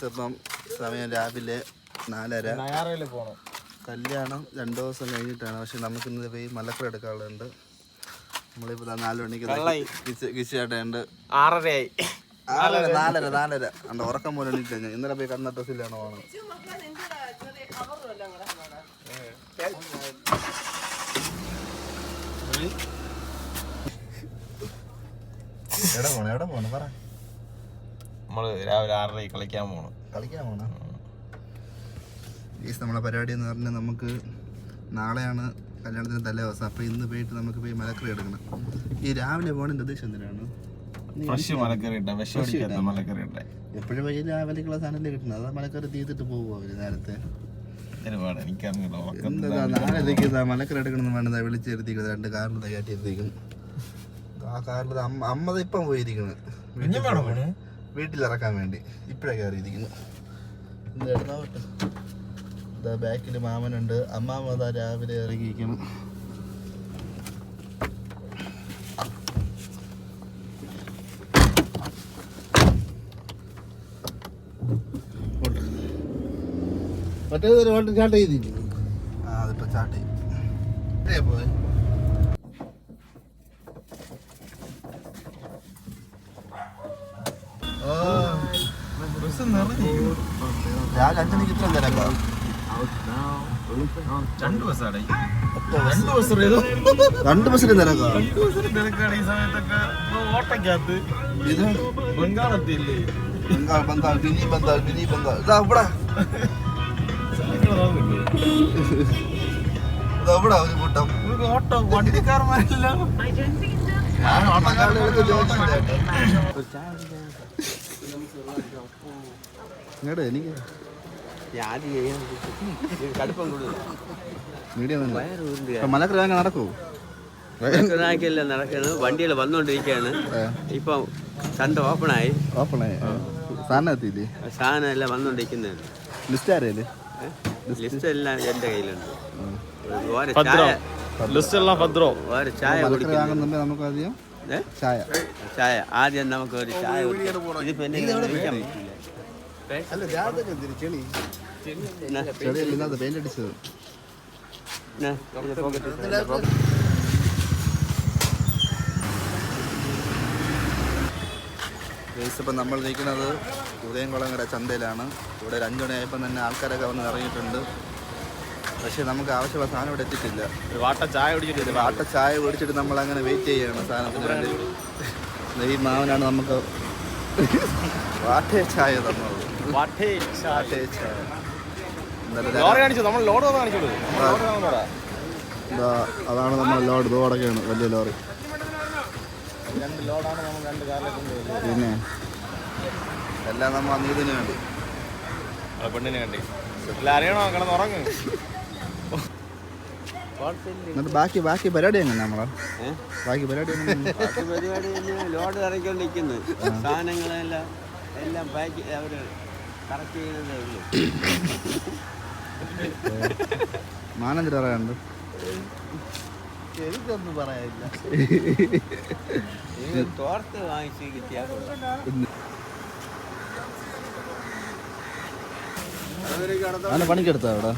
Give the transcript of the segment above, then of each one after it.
അപ്പം സമയം രാവിലെ 4:30 പോണം. കല്യാണം 2 ദിവസം കഴിഞ്ഞിട്ടാണ്. പക്ഷെ നമുക്ക് ഇന്ന് പോയി മലക്കറി എടുക്കാനുള്ളത്. നമ്മളിപ്പോ 4 മണിക്ക് കിച്ചേട്ടുണ്ട്. 4:30 അണ്ട് ഉറക്കം പോലെ എണീറ്റില്ല. ഇന്നലെ പോയി കണ്ണ ഡ്രസ്സിലാണ് പോകണം. എവിടെ പോണം പറ. നമ്മള് രാവിലെ 6:30 കളിക്കാൻ പോണം. നമ്മളെ പരിപാടി എന്ന് പറഞ്ഞാൽ നമുക്ക് നാളെയാണ് കല്യാണത്തിന് തലേ ദിവസം. അപ്പൊ ഇന്ന് പോയിട്ട് നമുക്ക് പോയി മലക്കറി എടുക്കണം. ഈ രാവിലെ പോകണതിന്റെ ഉദ്ദേശം എന്തിനാണ്? എപ്പോഴും പോയി രാവിലേക്കുള്ള സാധനല്ലേ കിട്ടുന്നത്. അതാ മലക്കറി തീർത്തിട്ട് പോകും അവര് നേരത്തെ. നാളെ മലക്കറി എടുക്കണമെന്ന് വേണ്ടത് വിളിച്ചെടുത്തിരിക്കുന്നത്. 2 കാറിൽ കയറ്റിയിരിക്കുന്നു. ആ കാറിൽ അമ്മ ഇപ്പം പോയിരിക്കുന്നത് വീട്ടിലിറക്കാൻ വേണ്ടി. ഇപ്പഴേ കയറിയിരിക്കുന്നു. ബാക്കിൽ മാമനുണ്ട്. അമ്മാമ രാവിലെ ഇറങ്ങിയിരിക്കണം. മറ്റേതൊരു ചാട്ട ചെയ്തില്ല. അതിപ്പോ ചാട്ടി പോയി. രാവിലെ 5 മണിക്ക് ഇത്ര തിരക്കാം. 2 ബസ്സാണ്. 2 ബസ്സിന് തിരക്കാം. ഈ സമയത്തൊക്കെ ഓട്ടക്കകത്ത് ഇത് ബംഗാളെത്തിയില്ലേ? ബംഗാൾ മിനി ബംഗാൾ ഇതാ ഇവിടെ. ഇതെവിടെ ഒരു കൂട്ടം ഓട്ടോ വണ്ടിക്കാരന്മാരെല്ലാം ഇങ്ങോട്ട് എനിക്ക് മലക്കറി വാങ്ങാൻ നടക്കൂ? നടക്കുന്നത്. വണ്ടികൾ വന്നോണ്ടിരിക്കുകയാണ്. ഇപ്പം ചന്ത ഓപ്പണായി. സാധനം എത്തിയില്ലേ? സാധനം എല്ലാം വന്നോണ്ടിരിക്കുന്നതാണ്. ലിസ്റ്റ് ആരേല്? ലിസ്റ്റ് എല്ലാം എന്റെ കയ്യിലുണ്ട്. ചായ വാങ്ങുന്നുണ്ട്. നമുക്ക് ആദ്യം ചായ നമുക്ക് ഒരു ചായ പെയിന്റ് അടിച്ചത്. ഇപ്പം നമ്മൾ നിൽക്കുന്നത് ഉദയംകുളങ്ങര ചന്തയിലാണ്. ഇവിടെ ഒരു 5 മണിയായപ്പം തന്നെ ആൾക്കാരൊക്കെ വന്ന് ഇറങ്ങിയിട്ടുണ്ട്. പക്ഷേ നമുക്ക് ആവശ്യമുള്ള സാധനം ഇവിടെ എത്തിയിട്ടില്ല. വാട്ട ചായ കുടിച്ചിട്ട് നമ്മൾ അങ്ങനെ വെയിറ്റ് ചെയ്യണം സാധനത്തിന് വേണ്ടി. ഈ മാവനാണ് നമുക്ക് വാട്ടേ ചായ തന്നത്. അതാണ് നമ്മൾ ലോഡ്. ഇതോടൊക്കെയാണ് വലിയ ലോറി. 2 ലോഡാണ് നമ്മൾ 2 കാറിലേക്ക്. പിന്നെ എല്ലാം നമ്മൾ നീതിന് വേണ്ടി, പെണ്ണിന് വേണ്ടി. അറിയണോ കിടന്നുറങ്ങ്. എന്നിട്ട് ബാക്കി പരിപാടി എങ്ങനെ നമ്മളെ ബാക്കി പരിപാടി ലോഡ് ഇറക്കിക്കൊണ്ടിരിക്കുന്നു. സാധനങ്ങളെല്ലാം പാക്ക് അവര് കറക്റ്റ് ചെയ്യുന്നതേ ഉള്ളൂ. മാനന്ദ പറയാനുണ്ട്. എനിക്കൊന്നും പറയാനില്ല. തോർത്ത് വാങ്ങിച്ച് കിട്ടിയാൽ പണിക്കെടുത്താ അവിടെ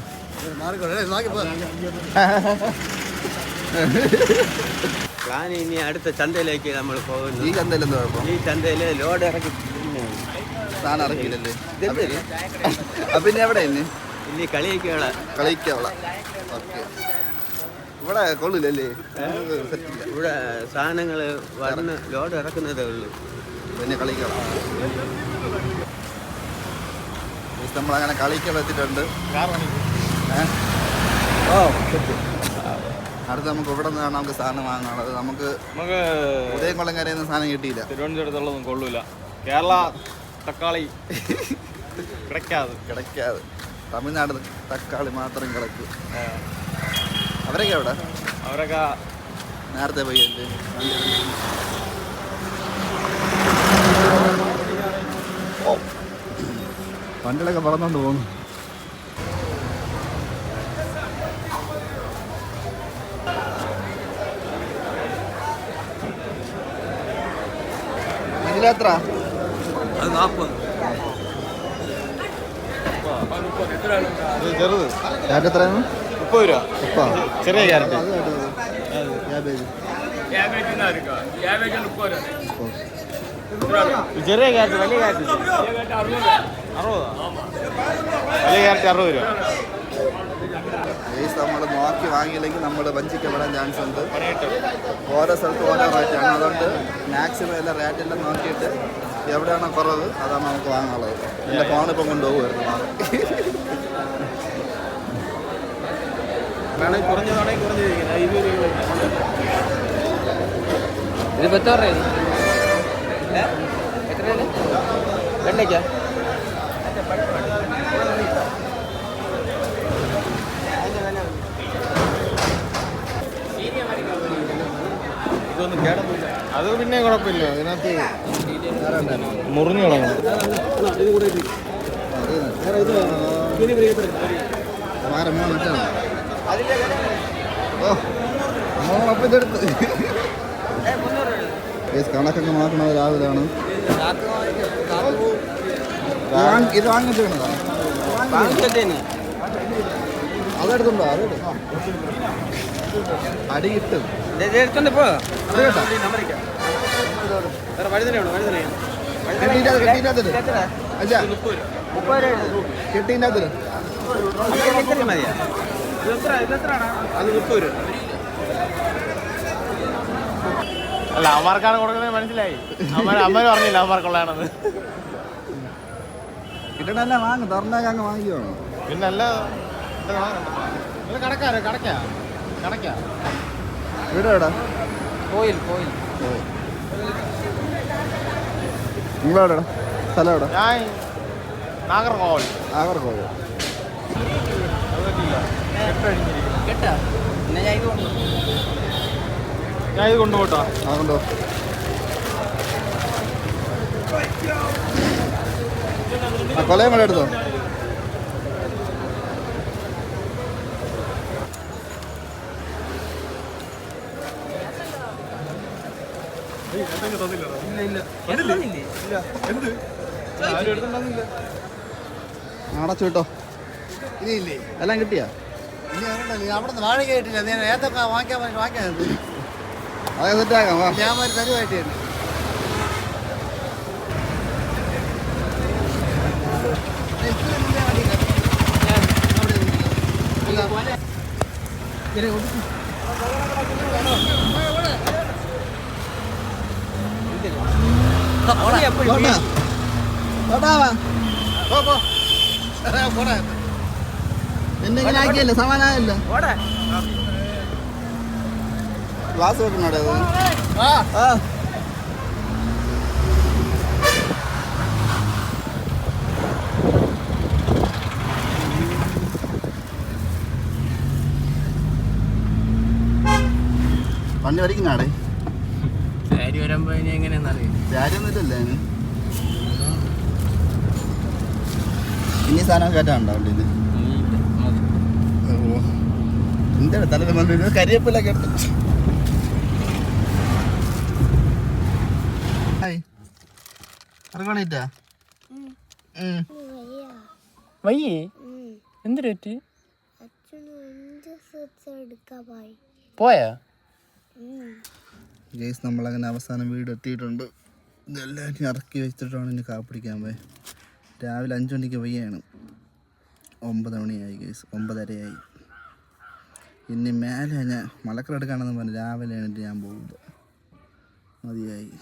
പ്ലാൻ. ഇനി അടുത്ത ചന്തയിലേക്ക് നമ്മൾ പോകുന്നു. ഈ ചന്തയിൽ എന്താ കുഴപ്പം? ഈ ചന്തയില് ലോഡ് ഇറക്കി സാധനം ഇറക്കിയില്ലല്ലേ? പിന്നെ എവിടെ ഇനി കളിയൊക്കെയുള്ള ഇവിടെ കൊള്ളില്ലല്ലേ? ഇവിടെ സാധനങ്ങൾ വന്ന് ലോഡ് ഇറക്കുന്നതേ ഉള്ളൂ. പിന്നെ കളിക്കണം. നമ്മളങ്ങനെ കളിക്കാൻ എത്തിയിട്ടുണ്ട്. അടുത്ത് നമുക്ക് ഇവിടെ നിന്നാണ് നമുക്ക് സാധനം വാങ്ങാനുള്ളത്. നമുക്ക് ഉദയംകുളങ്ങരയിൽ നിന്ന് സാധനം കിട്ടിയില്ല. തിരുവനന്തപുരത്തുള്ളതൊന്നും കൊള്ളൂല. കേരള തക്കാളി കിടക്കാതെ തമിഴ്നാട് തക്കാളി മാത്രം കിടക്കും. അവരൊക്കെ എവിടെ? അവരൊക്കെ നേരത്തെ പോയി. വണ്ടികളൊക്കെ പറന്നോണ്ട് പോകുന്നു. ഇതിലെത്ര അത് 40. ചെറുത് ക്യാരറ്റ് എത്രയാണ്? 30 രൂപ. ചെറിയ ക്യാരറ്റ്. ചെറിയ ക്യാരറ്റ്, വലിയ ക്യാരറ്റ് 60. വലിയ ക്യാരറ്റ് 60 രൂപ. നമ്മൾ നോക്കി വാങ്ങിയില്ലെങ്കിൽ നമ്മൾ വഞ്ചിക്കപ്പെടാൻ ചാൻസ് ഉണ്ട്. ഓരോ സ്ഥലത്ത് ഓരോ റേറ്റാണ്. അതുകൊണ്ട് മാക്സിമം എല്ലാ റേറ്റെല്ലാം നോക്കിയിട്ട് എവിടെയാണോ കുറവ് അതാണ് നമുക്ക് വാങ്ങാനുള്ളത്. എൻ്റെ ഫോണിപ്പം കൊണ്ടുപോകുമായിരുന്നു. വേണമെങ്കിൽ കുറഞ്ഞതാണെങ്കിൽ കുറഞ്ഞിരിക്കുന്നത് 20 രൂപ. ഇതിപ്പോൾ എത്ര രൂപ? എത്രയാണ്? വെണ്ടയ്ക്ക ഇതൊന്നും കേടൊന്നുമില്ല. അത് പിന്നെ കുഴപ്പമില്ല. അതിനകത്ത് മുറിഞ്ഞു തുടങ്ങും. അപ്പം ഇതെടുത്ത് കണക്കൊക്കെ നോക്കണത് രാവിലെയാണ്. ഇത് വാങ്ങിട്ട് വേണതാണ്. അതെടുത്തുണ്ടോ? അടി കിട്ടും. എടുത്തോണ്ടിപ്പോ കെട്ടിൻ്റെ മതിയാ. അത് 30 രൂപ. അല്ല അമ്മമാർക്കാണ് കൊടുക്കുന്നത് മനസ്സിലായി. അമ്മ പറഞ്ഞില്ല അമ്മമാർക്കുള്ളതാണെന്ന്. കിട്ടണല്ല വാങ്ങും. തുറന്നേക്ക് അങ്ങ് വാങ്ങിക്കുവാണോ? പിന്നെ അല്ല കടക്കാ വീട് എവിടെ? കോയിൽ നിങ്ങളെവിടെ? സ്ഥലം എവിടെ? ഞാൻ നാഗർകോവിൽ. നാഗർകോവിൽ. കേട്ടാ എന്നാ ഞാൻ ഇത് കൊണ്ടുപോട്ടോ. കൊണ്ടോ. കൊലയും കൂടെ എടുത്തോ. അടച്ചു കിട്ടോ. ഇനിയില്ലേ എല്ലാം കിട്ടിയാ? അവിടെ നിന്ന് വാഴ കേട്ടില്ല. ഞാൻ ഏതൊക്കെ വാങ്ങിക്കാൻ അതൊക്കെ സെറ്റാക്കാം. വാ. ഞാൻ തരുമായിട്ട് എന്തെങ്കിലും ആക്കിയല്ലേ? സമാനായല്ലോ. ഗ്ലാസ് വെക്കണോടെ അത്? വണ്ടി പഠിക്കുന്നാടേ? സാരി വരുമ്പോ ഇനി എങ്ങനെയാണെന്നറിയാം. കാര്യമൊന്നുമില്ലല്ലേ? ഇനി സാധനം കയറ്റാനുണ്ടോ വണ്ടിയിൽ? എന്താണ് തലയിൽ വന്നിട്ട് കരിയപ്പില്ല കേട്ടു. ഇറങ്ങണേറ്റാ വയ്യേ എന്തൊരു പറ്റി പോയാ? ഗൈസ് നമ്മളങ്ങനെ അവസാനം വീട് എത്തിയിട്ടുണ്ട്. ഇതെല്ലാം ഇറക്കി വെച്ചിട്ടാണ് ഇനി കാപ്പിടിക്കാൻ പോയി. രാവിലെ 5 മണിക്ക് വയ്യാണ്. 9 മണിയായി ഗൈസ്. 9:30 ഇനി മേലെ ഞാൻ മലക്കറെടുക്കാണെന്ന് പറഞ്ഞു. രാവിലെ എണീറ്റ് ഞാൻ പോകുമ്പോൾ മതിയായി.